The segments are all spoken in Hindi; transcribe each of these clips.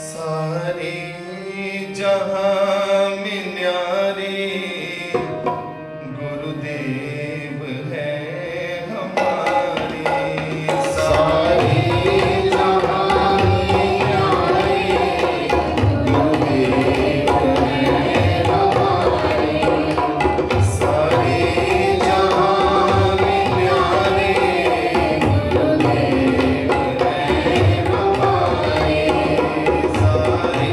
सारे जहां में न्यारे गुरुदेव है हमारे। सारे जहां में न्यारे गुरुदेव है हमारे। सारे जहां में न्यारे गुरुदेव है हमारे। सारे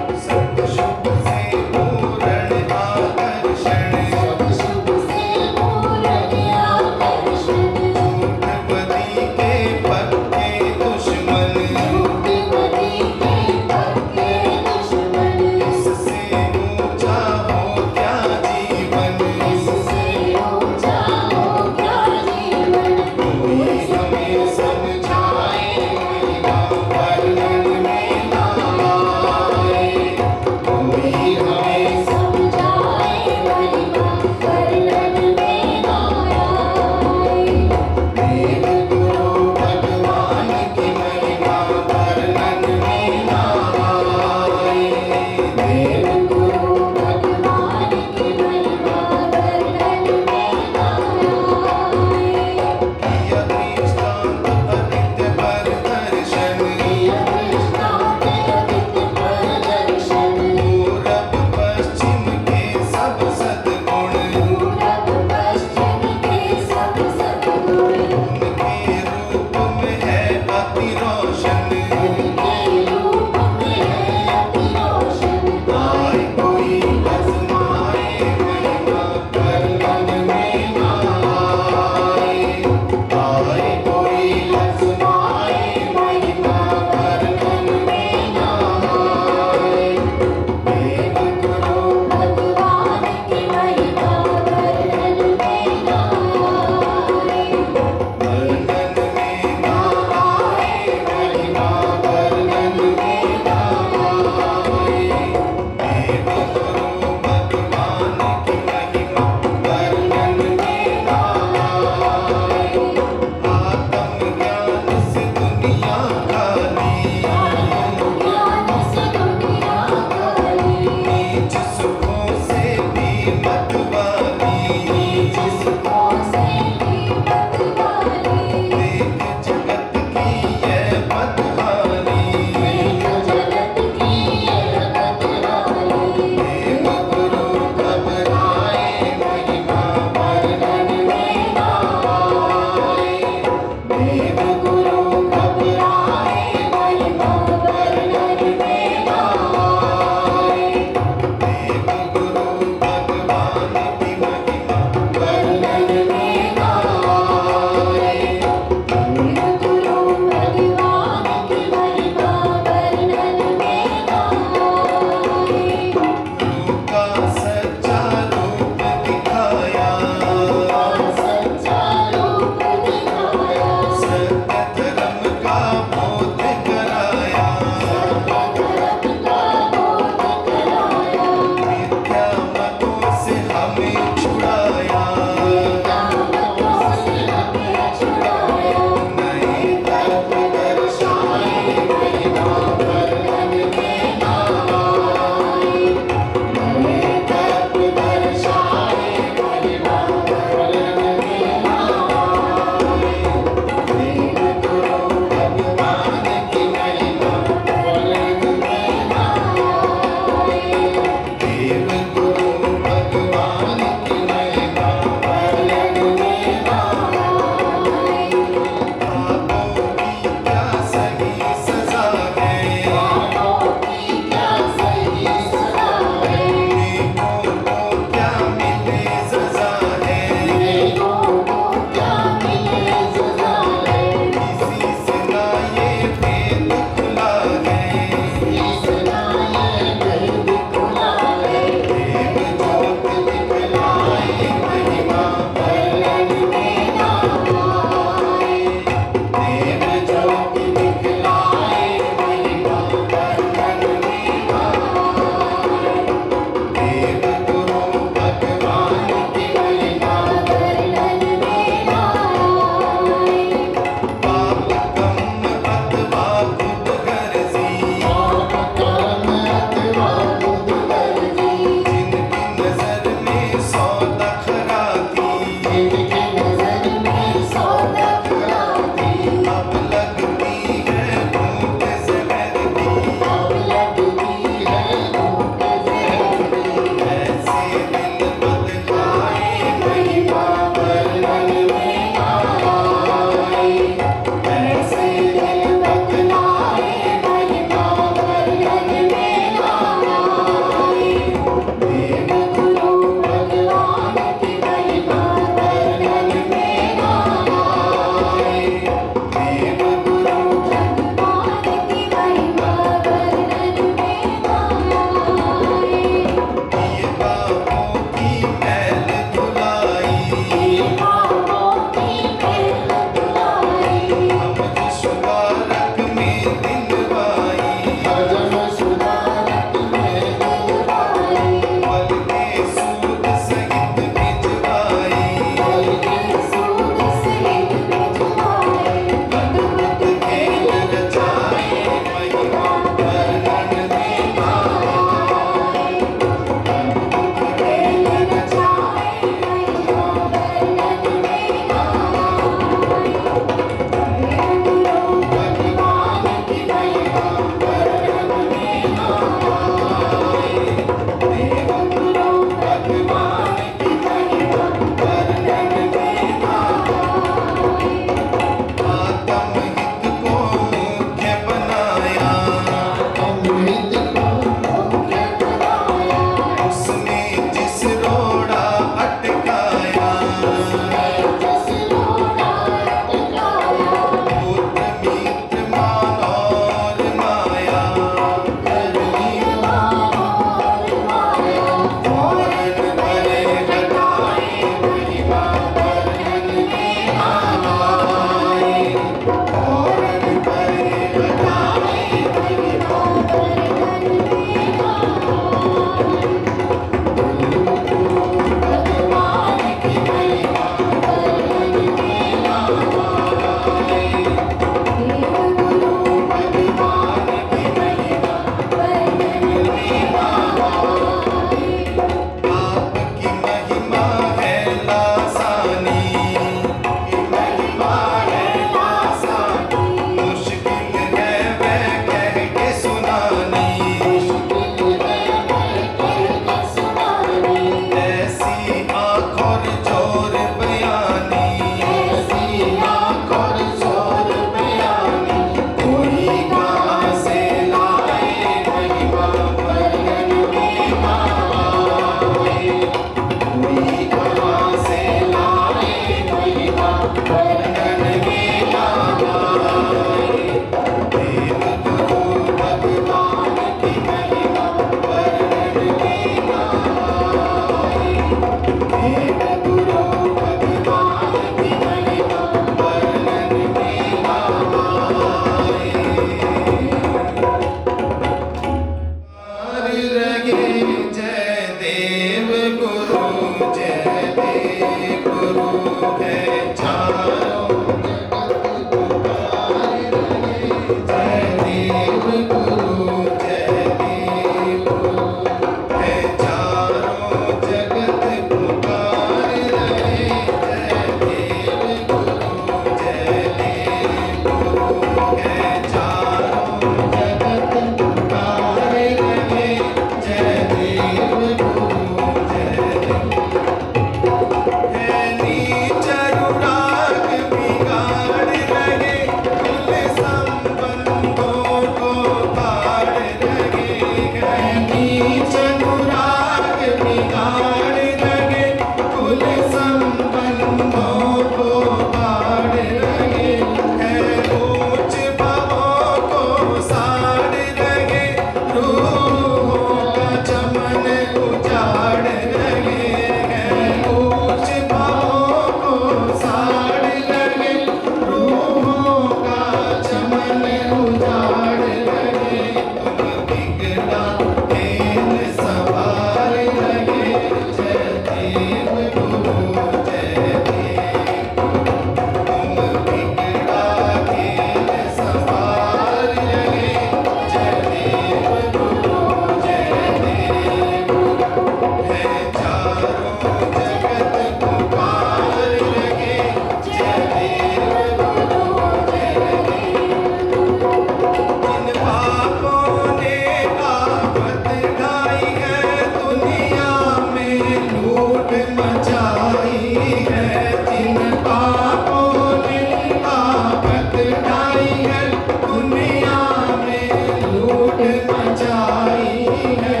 लूट मचाई है, जिन पापों ने आफत ढाई है, दुनिया में लूट मचाई है।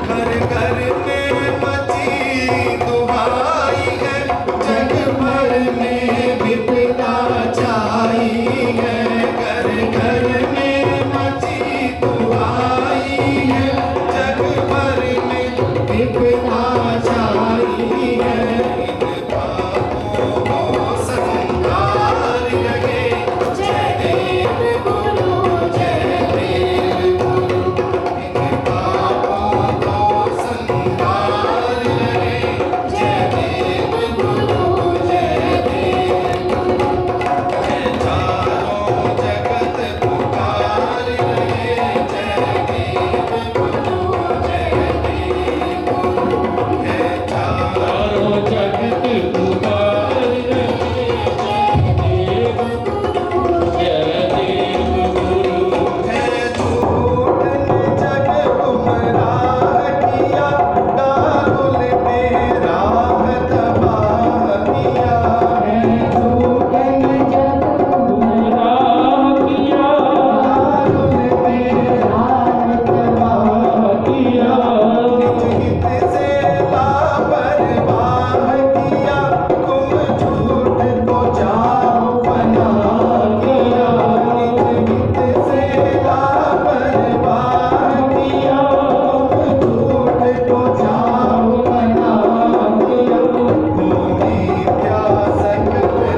घर घर में मची दुहाई है, जग भर में विपदा छाई है। घर घर में मची दुहाई है, जग भर में विपदा छाई है। इन पापों को संहार लगे, जय देव गुरु, जय देव गुरु। इन पापों को संहार लगे, जय देव गुरु, जय देव गुरु। है चारों जगत पुकार रहे, जय देव गुरु, जय देव गुरु। है चारों जगत पुकार रहे, जय देव गुरु, जय देव गुरु। है झूठ ने जग गुमराह किया, दारुल ने राह तबाह किया। है झूठ ने जग गुमराह किया, दारुल ने राह तबाह किया। निज हित से लापरवाह किया, तुम झूठ को जाओ पनाह किया। निज हित से लापरवाह किया, तुम झूठ को जाओ पनाह किया। भूमि प्यासक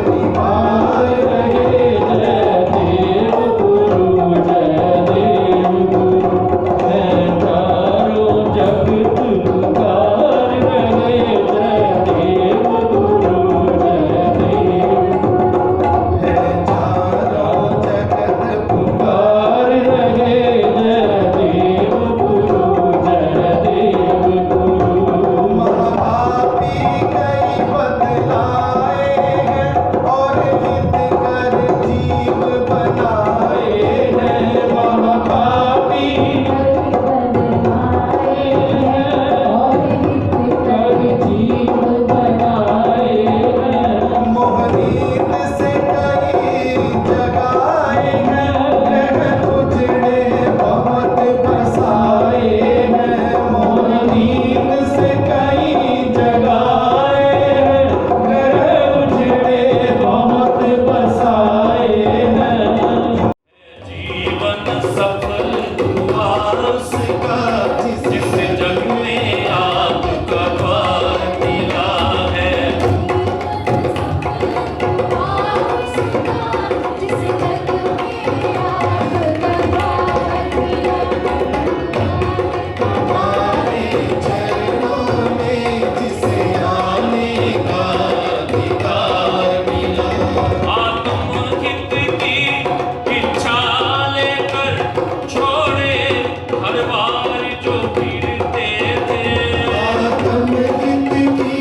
निवार रहे, जय देव गुरु, जय देव गुरु। है चारों जगत पुकार रहे, जय देव गुरु, जय देव गुरु। है चारों जगत पुकार रहे, जय देव गुरु, जय देव गुरु। महापापी कई बदलाए हैं, और हित कर जीव बनाए हैं। महापापी कई बदलाए हैं, और हित कर जीव बनाए हैं। मोहनीत से कई जगाए हैं, ग्रह उजड़े बहुत बसाए हैं। मोहनीत से कई जगाए हैं, ग्रह उजड़े बहुत बसाए हैं। जीवन सफल हुआ उसका, जिस जग में आपका द्वार मिला है। हमारे चरणों में जिसे आने का अधिकार मिला। आत्महित की इच्छा लेकर छोड़े हर बार जो फिरते थे। आत्महित की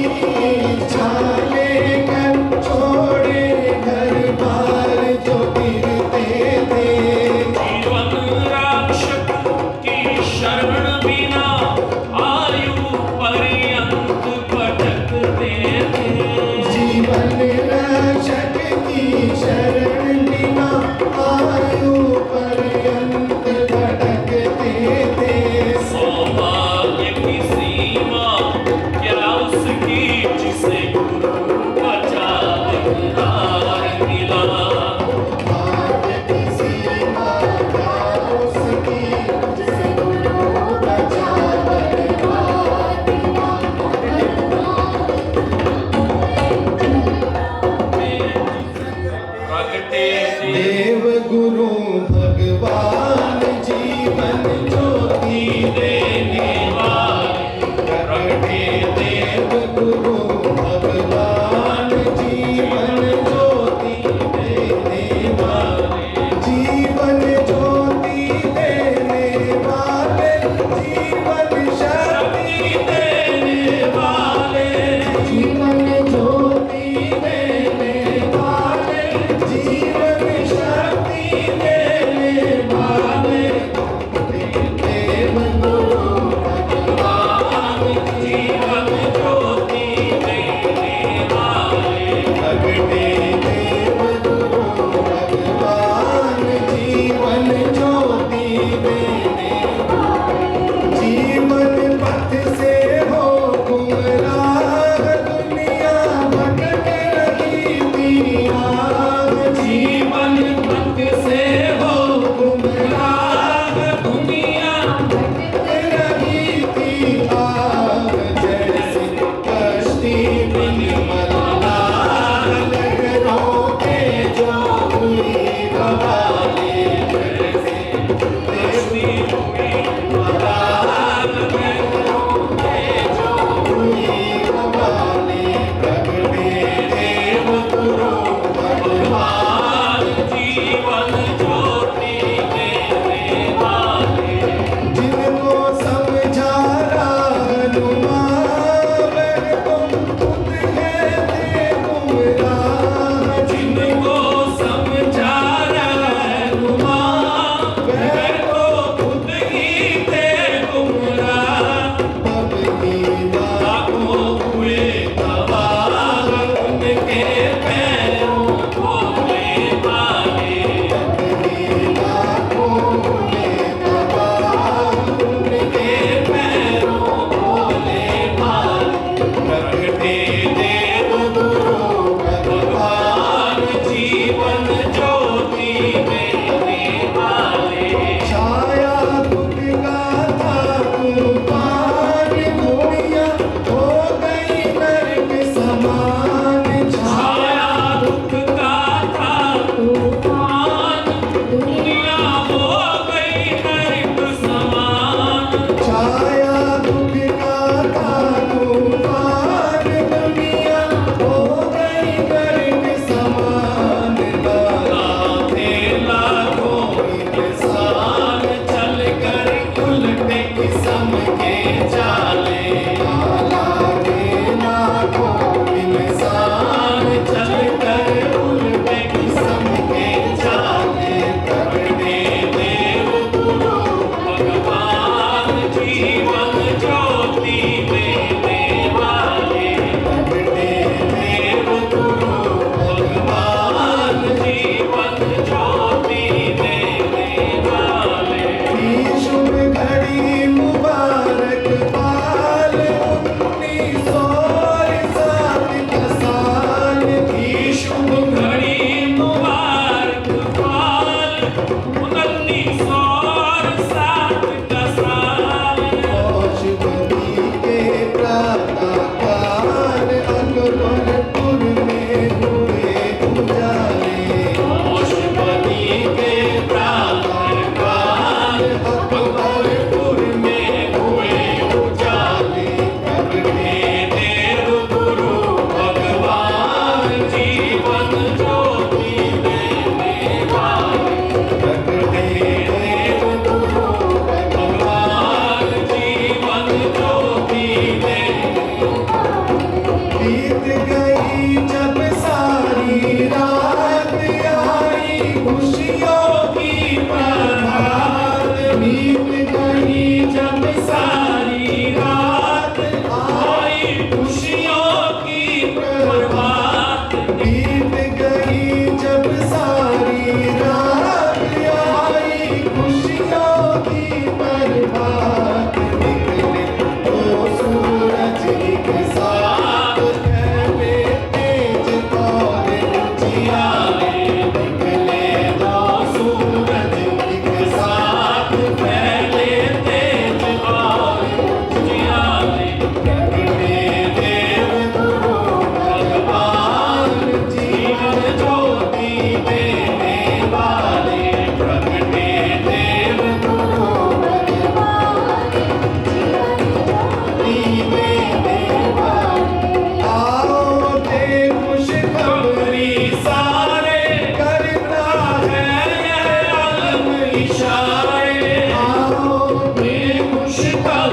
इच्छा लेकर छोड़े घर बार जो फिरते थे। जीवन रक्षक की शरण बिना आयु पर्यंत भटकते थे। जीवन रक्षक की शरण बिना आयु पर्यंत भटकते थे। सोमा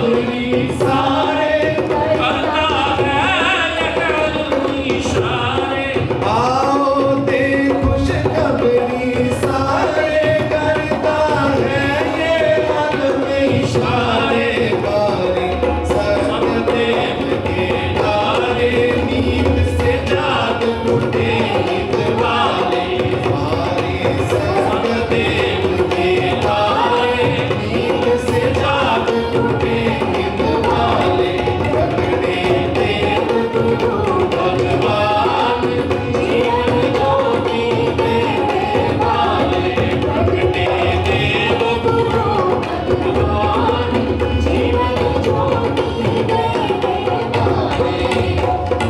खबरी सारे करता है लहरों इशारे। आओ दे खुश खबरी सारे करता है ये मन में इशारे बारे सत्यदेव के तारे नींद से जाग उठे नींद वाले हमारे सत्यदेव के तारे नींद से जाग उठे नींद वाले पकड़े देव गुरु भगवान जीवन ज्योति देने वाले पकड़े देव गुरु भगवान जीवन ज्योति देने वाले।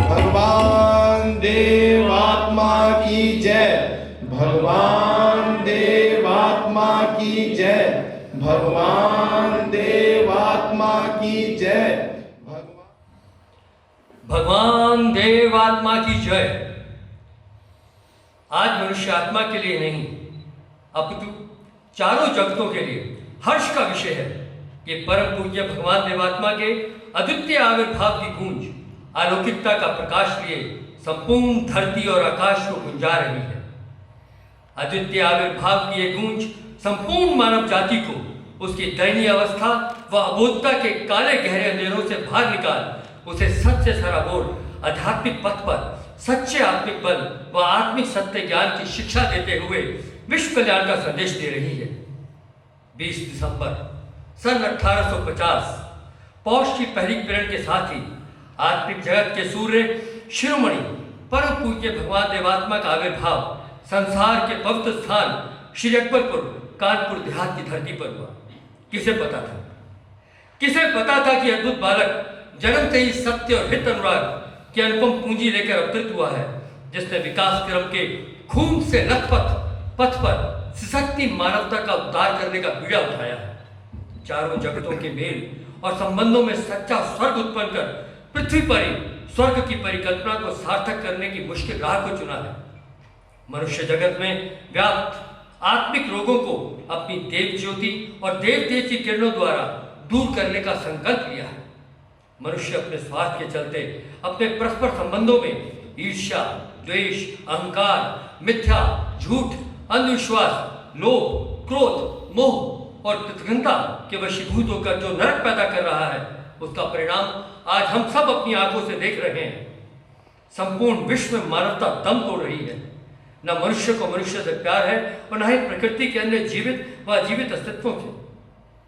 भगवान देवात्मा की जय, भगवान देवात्मा की जय, भगवान देवात्मा की जय, भगवान देव आत्मा की जय। आज मनुष्य आत्मा के लिए नहीं अपितु चारों जगतों के लिए हर्ष का विषय है कि परम पूज्य भगवान देवात्मा के अद्वितीय आविर्भाव की गूंज अलौकिकता का प्रकाश लिए संपूर्ण धरती और आकाश को गुंजा रही है। अद्वितीय आविर्भाव की ये गूंज संपूर्ण मानव जाति को उसकी दयनीय अवस्था व अबोधता के काले गहरे अंधेरों से बाहर निकाल उसे सत्य सराबोर आध्यात्मिक पथ पर सच्चे आत्मिक बल व आत्मिक सत्य ज्ञान की शिक्षा देते हुए विश्व कल्याण का संदेश दे रही है। 20 दिसंबर सन 1850 पौष की पहली किरण के साथ ही आत्मिक जगत के सूर्य शिरोमणि परम पूज्य भगवान देवात्मा का आविर्भाव संसार के पवित्र स्थान श्री अकबरपुर कानपुर देहात की धरती पर हुआ। किसे पता था, किसे पता था कि अद्भुत बालक जन्म से ही सत्य और हित अनुराग की अनुपम पूंजी लेकर अवतरित हुआ है, जिसने विकास क्रम के खून से लथपथ पथ पर सशक्ति मानवता का उद्धार करने का बीड़ा उठाया है। चारों जगतों के मेल और संबंधों में सच्चा स्वर्ग उत्पन्न कर पृथ्वी पर ही स्वर्ग की परिकल्पना को सार्थक करने की मुश्किल राह को चुना है। मनुष्य जगत में व्याप्त आत्मिक रोगों को अपनी देव ज्योति और देव तेज की किरणों द्वारा दूर करने का संकल्प लिया है। मनुष्य अपने स्वार्थ के चलते अपने परस्पर संबंधों में ईर्ष्या, द्वेष, अहंकार, मिथ्या, झूठ, अंधविश्वास, लोभ, क्रोध, मोह और प्रतिघनता के वशीभूत होकर जो नरक पैदा कर रहा है, उसका परिणाम आज हम सब अपनी आंखों से देख रहे हैं। संपूर्ण विश्व में मानवता दम तोड़ रही है। न मनुष्य को मनुष्य से प्यार है और न ही प्रकृति के अन्य जीवित व अजीवित अस्तित्वों से।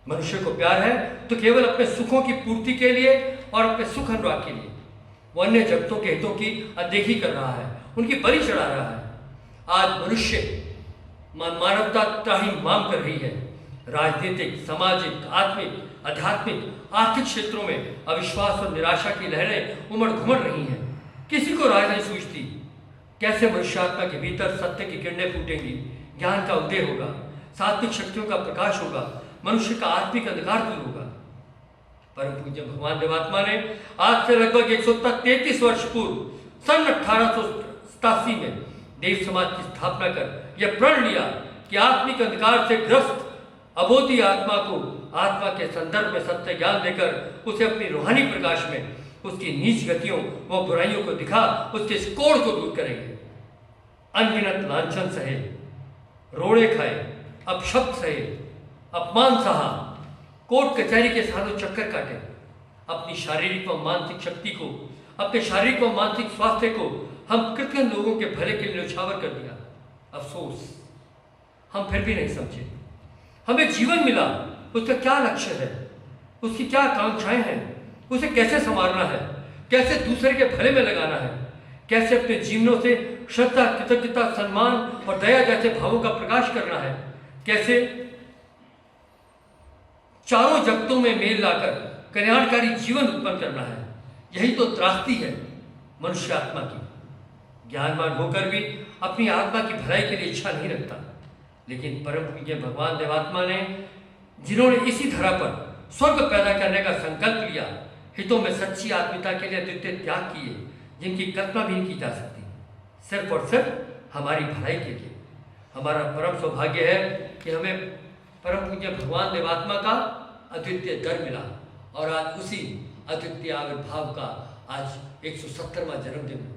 मनुष्य को प्यार है तो केवल अपने सुखों की पूर्ति के लिए और अपने सुख अनुराग के लिए। वो अन्य जगतों के हितों की अनदेखी कर रहा है, उनकी बलि चढ़ा रहा है। आज मनुष्य मानवता त्राही माम कर रही है। राजनीतिक, सामाजिक, आत्मिक, आध्यात्मिक, आर्थिक क्षेत्रों में अविश्वास और निराशा की लहरें उमड़ घुमड़ रही हैं। किसी को राय नहीं सूझती कैसे मनुष्यात्मा के भीतर सत्य की किरणें फूटेंगी, ज्ञान का उदय होगा, सात्विक शक्तियों का प्रकाश होगा, मनुष्य का आत्मिक अंधकार दूर होगा। परम पूज्य भगवान देवात्मा ने आज से लगभग 133 वर्ष पूर्व सन 1887 में देव समाज की स्थापना कर यह प्रण लिया कि आत्मिक अंधकार से ग्रस्त अबोधी आत्मा को आत्मा के संदर्भ में सत्य ज्ञान देकर उसे अपनी रूहानी प्रकाश में उसकी नीच गतियों व बुराइयों को दिखा उसके इस कोड़ को दूर करेंगे। अनगिनत लांछन सहे, रोड़े खाए, अपशब्द सहे, अपमान सहा, कोर्ट कचहरी के साधु चक्कर काटे, अपनी शारीरिक व मानसिक शक्ति को, अपने शारीरिक व मानसिक स्वास्थ्य को हम कृतघ्न लोगों के भले के लिए न्यौछावर कर दिया। अफसोस, हम फिर भी नहीं समझे। हमें जीवन मिला, उसका क्या लक्ष्य है, उसकी क्या आकांक्षाएं हैं, उसे कैसे संवारना है, कैसे दूसरे के भले में लगाना है, कैसे अपने जीवनों से श्रद्धा, कृतज्ञता, सम्मान और दया जैसे भावों का प्रकाश करना है, कैसे चारों जगतों में मेल लाकर कल्याणकारी जीवन उत्पन्न करना है। यही तो त्रासदी है मनुष्य आत्मा की। ज्ञानवान होकर भी अपनी आत्मा की भलाई के लिए इच्छा नहीं रखता। लेकिन परम पूज्य भगवान देवात्मा ने, जिन्होंने इसी धरा पर स्वर्ग पैदा करने का संकल्प लिया, हितों में सच्ची आत्मीयता के लिए अद्वितीय त्याग किए, जिनकी कल्पना भी नहीं की जा सकती, सिर्फ और सिर्फ हमारी भलाई के लिए। हमारा परम सौभाग्य है कि हमें परम पूज्य भगवान देवात्मा का अद्वितीय दर मिला और आज उसी अद्वितीय आविर्भाव का आज 170वां जन्मदिन है।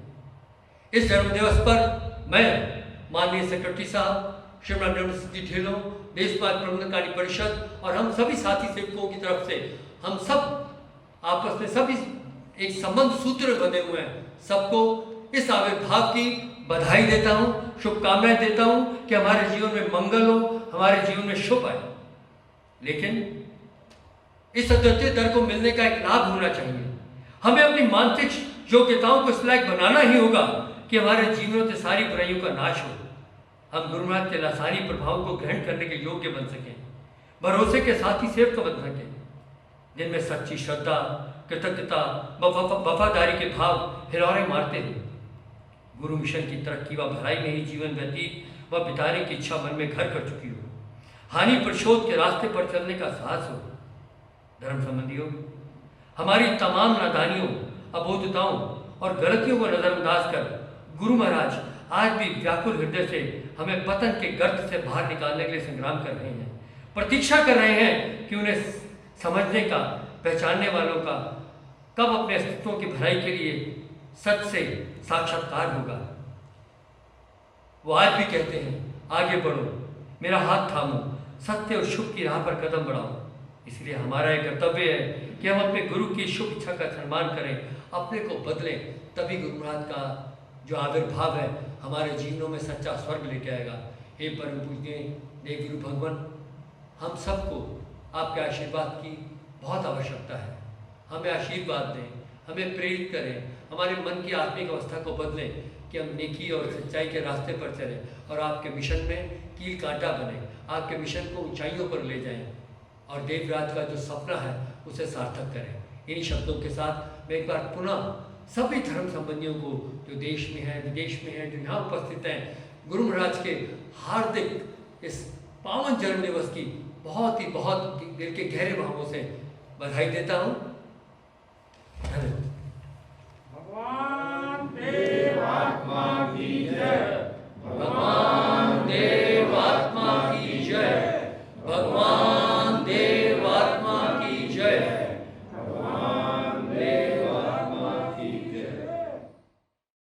इस जन्म दिवस पर मैं माननीय सेक्रेटरी साहब श्रीमान नरेंद्र सिंह जी ढिल्लों, देशपाल प्रबंधकारिणी परिषद और हम सभी साथी सेवकों की तरफ से हम सब आपस में सभी एक संबंध सूत्र बने हुए हैं, सबको इस आविर्भाव की बधाई देता हूँ, शुभकामनाएं देता हूँ कि हमारे जीवन में मंगल हो, हमारे जीवन में शुभ आए। लेकिन इस अद्वितीय दर को मिलने का एक लाभ होना चाहिए। हमें अपनी मानसिक योग्यताओं को इस लायक बनाना ही होगा कि हमारे जीवनों से सारी बुराइयों का नाश हो, हम गुरु महाराज के लासानी प्रभाव को ग्रहण करने के योग्य बन सकें, भरोसे के साथी सेवक बन सकें, जिनमें सच्ची श्रद्धा, कृतज्ञता, वफादारी के भाव हिलौरे मारते हैं। गुरु मिशन की तरक्की व भलाई में ही जीवन व्यतीत व बिताने की इच्छा मन में घर कर चुकी हो, हानि प्रतिशोध के रास्ते पर चलने का साहस हो। धर्म संबंधियों, हमारी तमाम नादानियों, अबोधताओं और गलतियों को नजरअंदाज कर गुरु महाराज आज भी व्याकुल हृदय से हमें पतन के गर्त से बाहर निकालने के लिए संग्राम कर रहे हैं, प्रतीक्षा कर रहे हैं कि उन्हें समझने का, पहचानने वालों का कब अपने अस्तित्वों की भलाई के लिए सच से साक्षात्कार होगा। वो आज भी कहते हैं, आगे बढ़ो, मेरा हाथ थामो, सत्य और शुभ की राह पर कदम बढ़ाओ। इसलिए हमारा एक कर्तव्य है कि हम अपने गुरु की शुभ इच्छा का सम्मान करें, अपने को बदलें, तभी गुरु महाराज का जो आविर्भाव है हमारे जीवनों में सच्चा स्वर्ग लेके आएगा। हे परम पूजनीय देव गुरु भगवान, हम सबको आपके आशीर्वाद की बहुत आवश्यकता है। हमें आशीर्वाद दें, हमें प्रेरित करें, हमारे मन की आत्मिक अवस्था को बदलें कि हम नेकी और सच्चाई के रास्ते पर चलें और आपके मिशन में कील कांटा बने, आपके मिशन को ऊंचाइयों पर ले जाएं और देवराज का जो सपना है उसे सार्थक करें। इन्हीं शब्दों के साथ मैं एक बार पुनः सभी धर्म संबंधियों को जो देश में हैं, विदेश में हैं, जो यहाँ उपस्थित हैं, गुरु महाराज के हार्दिक इस पावन जन्म दिवस की बहुत दिल के गहरे भावों से बधाई देता हूँ। धन्यवाद।